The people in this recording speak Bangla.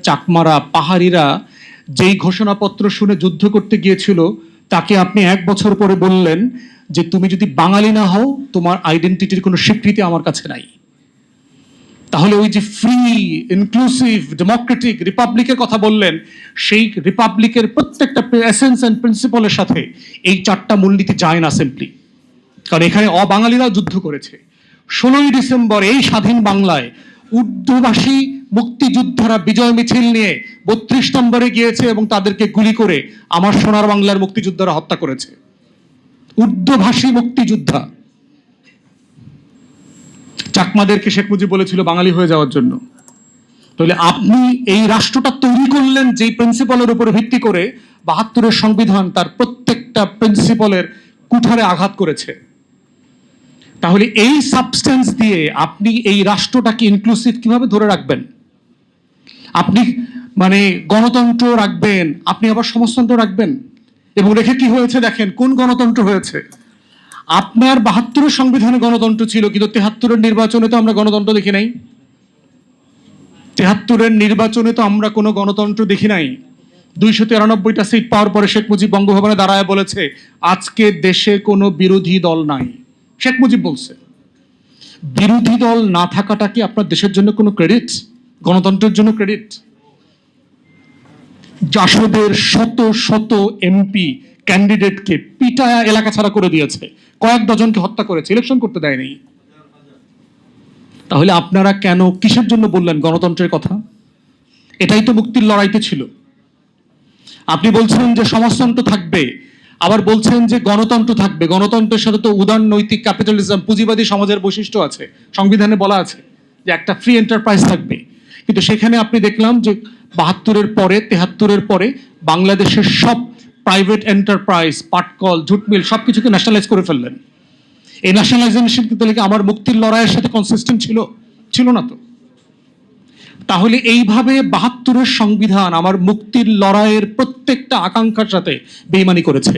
চাকমারা, পাহাড়িরা যেই ঘোষণাপত্র শুনে যুদ্ধ করতে গিয়েছিল, তাকে আপনি 1 বছর পরে বললেন যে তুমি যদি বাঙালি না হও তোমার আইডেন্টিটির কোনো স্বীকৃতি আমার কাছে নাই। তাহলে ওই যে ফ্রি, ইনক্লুসিভ, ডেমোক্রেটিক রিপাবলিকের কথা বললেন, সেই রিপাবলিকের প্রত্যেকটা এসেন্স এন্ড প্রিন্সিপালের সাথে এই 4টা মূলনীতি যায় না সিম্পলি। কারণ এখানে অবাঙালিরাও যুদ্ধ করেছে। 16ই ডিসেম্বর এই স্বাধীন বাংলায় উর্দুভাষী মুক্তিযোদ্ধারা বিজয় মিছিল নিয়ে 32 নম্বরে গিয়েছে এবং তাদেরকে গুলি করে আমার সোনার বাংলার মুক্তিযোদ্ধারা হত্যা করেছে। উর্দুভাষী মুক্তিযোদ্ধা। চাকমাদেরকে শেখ মুজিব বলেছিল বাঙালি হয়ে যাওয়ার জন্য। তাহলে আপনি এই রাষ্ট্রটা তৈরি করলেন যেই প্রিন্সিপালের উপরে ভিত্তি করে 72-এর সংবিধান তার প্রত্যেকটা প্রিন্সিপালের কুঠারে আঘাত করেছে। তাহলে এই সাবস্টেন্স দিয়ে আপনি এই রাষ্ট্রটাকে ইনক্লুসিভ কিভাবে ধরে রাখবেন? আপনি মানে গণতন্ত্র রাখবেন, আপনি আবার সমাজতন্ত্র রাখবেন, এবং রেখে কি হয়েছে দেখেন, কোন গণতন্ত্র হয়েছে। আপনার 72-এর সংবিধানে গণতন্ত্র ছিল, কিন্তু 73-এর নির্বাচনে তো আমরা গণতন্ত্র দেখি নাই। 73-এর নির্বাচনে তো আমরা কোনো গণতন্ত্র দেখি নাই। 293টা সিট পাওয়ার পরে শেখ মুজিব বঙ্গভবনে দাঁড়ায় বলেছে আজকে দেশে কোনো বিরোধী দল নাই। শেখ মুজিব বলছে। বিরোধী দল না থাকাটা কি আপনার দেশের জন্য কোনো ক্রেডিট? গণতন্ত্রের জন্য ক্রেডিট? জাসদের শত শত এমপি ক্যান্ডিডেটকে পিটায়া এলাকা ছাড়া করে দিয়েছে, কয়েক ডজনকে হত্যা করেছে, ইলেকশন করতে দেয়নি। তাহলে আপনারা কেন, কিসের জন্য বললেন গণতন্ত্রের কথা? এটাই তো মুক্তির লড়াইতে ছিল। আপনি বলছেন যে সমাজতন্ত্র থাকবে, আবার বলছেন যে গণতন্ত্র থাকবে। গণতন্ত্রের সাথে তো উদার নৈতিক ক্যাপিটালিজম, পুঁজিবাদী সমাজের বৈশিষ্ট্য আছে, সংবিধানে বলা আছে যে একটা ফ্রি এন্টারপ্রাইজ থাকবে। কিন্তু সেখানে আপনি দেখলাম যে 72-এর পরে, 73-এর পরে বাংলাদেশের সব প্রাইভেট এন্টারপ্রাইজ, পাটকল, ঝুটমিল সবকিছুকে ন্যাশনালাইজ করে ফেললেন। এই ন্যাশনালাইজেশন কিন্তু আমার মুক্তির লড়াইয়ের সাথে কনসিস্টেন্ট ছিল না তো। তাহলে এইভাবে 72-এর সংবিধান আমার মুক্তির লড়াইয়ের প্রত্যেকটা আকাঙ্ক্ষার সাথে বেইমানি করেছে।